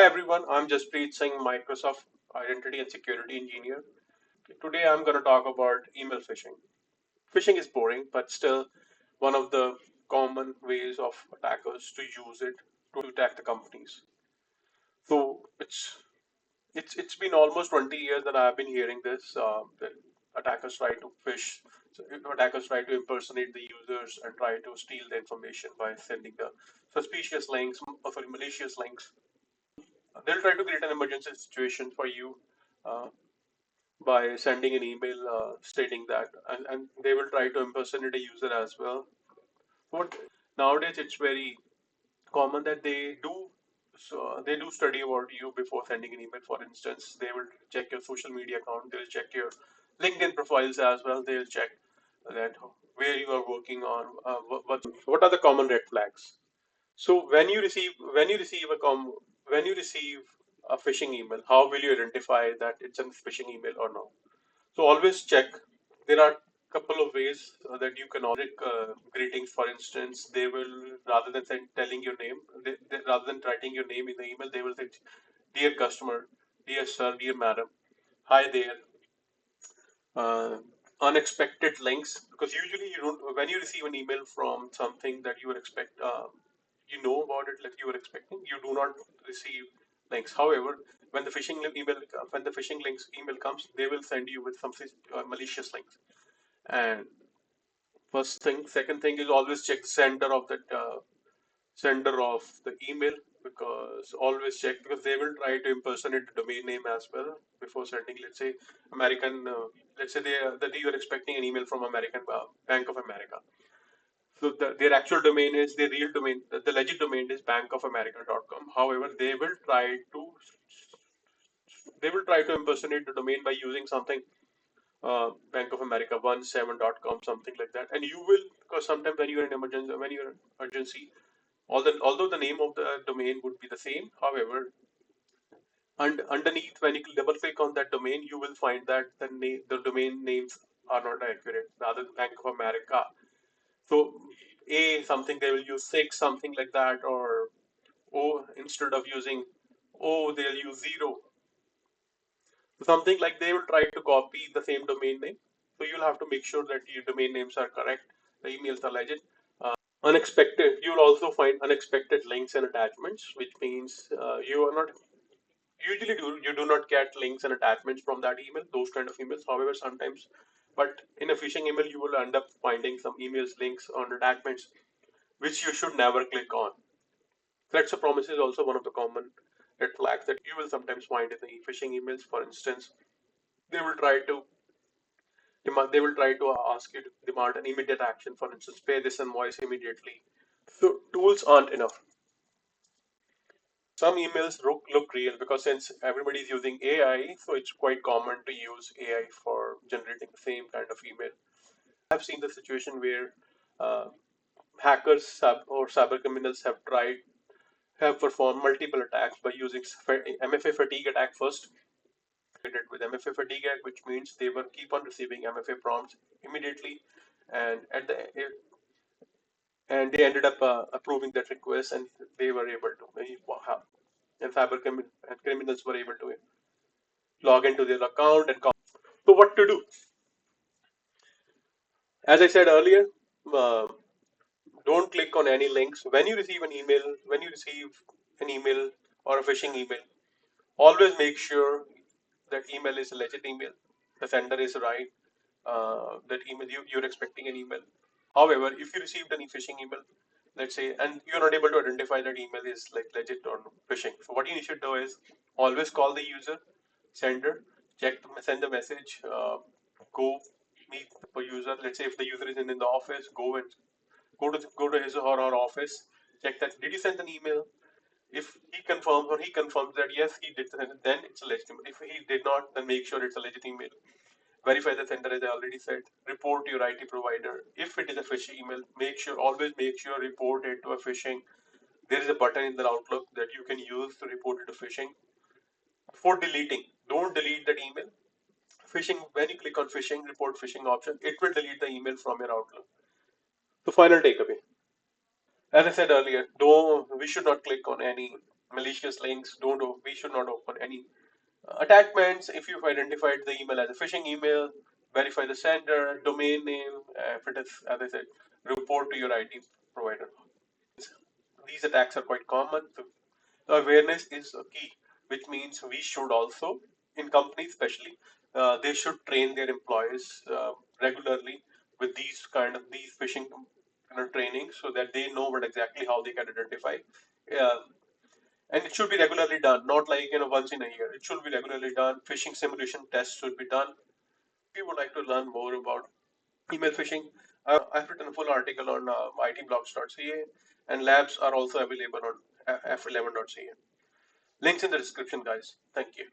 everyone, I'm Jaspreet Singh, Microsoft Identity and Security Engineer. Today I'm going to talk about email phishing. Phishing is boring, but still one of the common ways of attackers to use it to attack the companies. So it's been almost 20 years that I've been hearing this. That attackers try to phish, so attackers try to impersonate the users and try to steal the information by sending the suspicious links, malicious links. They'll try to create an emergency situation for you uh, by sending an email stating that, and they will try to impersonate a user as well. But nowadays, it's very common that they do study about you before sending an email. For instance, they will check your social media account, they'll check your LinkedIn profiles as well. They'll check that where you are working on, what are the common red flags. So when you receive a phishing email, how will you identify that it's a phishing email or not? So always check. There are a couple of ways that you can greetings. For instance, they will, rather than telling your name, rather than writing your name in the email, they will say, "Dear customer, dear sir, dear madam, hi there." Uh, Unexpected links, because usually you don't, when you receive an email from something that you would expect, you know about it, like you were expecting, you do not receive links. However, when the phishing links email comes, they will send you with some malicious links. And first thing, second thing is always check sender of the email, because always check, because they will try to impersonate the domain name as well before sending. Let's say American, let's say that you are expecting an email from American Bank of America. So their actual domain is their real domain. The legit domain is bankofamerica.com. However, they will try to impersonate the domain by using something Bank of America 17.com, something like that. And you will, because sometimes when you're in emergency, when you're in urgency, although the name of the domain would be the same, however, and underneath, when you double click on that domain, you will find that the domain names are not accurate. Rather than Bank of America, so A something, they will use six, something like that, or O, instead of using O, they'll use zero. So something like, they will try to copy the same domain name. So you'll have to make sure that your domain names are correct, the emails are legit. You'll also find unexpected links and attachments, which means you are not you do not get links and attachments from that email, those kind of emails. However, sometimes, but in a phishing email, you will end up finding some emails, links, or attachments which you should never click on. Threats of promise is also one of the common red flags that you will sometimes find in the phishing emails. For instance, they will try to they will try to ask you to demand an immediate action. For instance, pay this invoice immediately. So tools aren't enough. Some emails look real, because since everybody is using AI, so it's quite common to use AI for generating the same kind of email. I've seen the situation where uh, or cyber criminals have performed multiple attacks by using MFA fatigue attack first. With MFA fatigue attack, which means they will keep on receiving MFA prompts immediately, and they ended up approving that request, and they were able to and criminals were able to log into their account and. So what to do? As I said earlier, uh, don't click on any links. When you receive an email or a phishing email, always make sure that email is a legit email. The sender is right. That email, you're expecting an email. However, if you received any phishing email, let's say, and you're not able to identify that email is like legit or phishing, so what you should do is always call the user, sender, send the message, go meet the user. Let's say if the user is in the office, go to his or her office, check that did you send an email. If he confirms that yes, he did send it, then it's a legitimate. If he did not, then make sure it's a legit email. Verify the sender, as I already said. Report to your IT provider. If it is a phishing email, always make sure report it to a phishing. There is a button in the Outlook that you can use to report it to phishing. Before deleting, don't delete that email. Phishing, when you click on phishing, report phishing option, it will delete the email from your Outlook. So final takeaway. As I said earlier, we should not click on any malicious links. We should not open any attachments. If you've identified the email as a phishing email, verify the sender, domain name. If it is, as I said, report to your IT provider. These attacks are quite common. So awareness is a key, which means we should also, in companies especially, they should train their employees regularly with these phishing trainings, so that they know what exactly how they can identify. Uh, and it should be regularly done, not like once in a year. It should be regularly done. Phishing simulation tests should be done. If you would like to learn more about email phishing, I've written a full article on itblogs.ca, and labs are also available on f11.ca. Links in the description, guys. Thank you.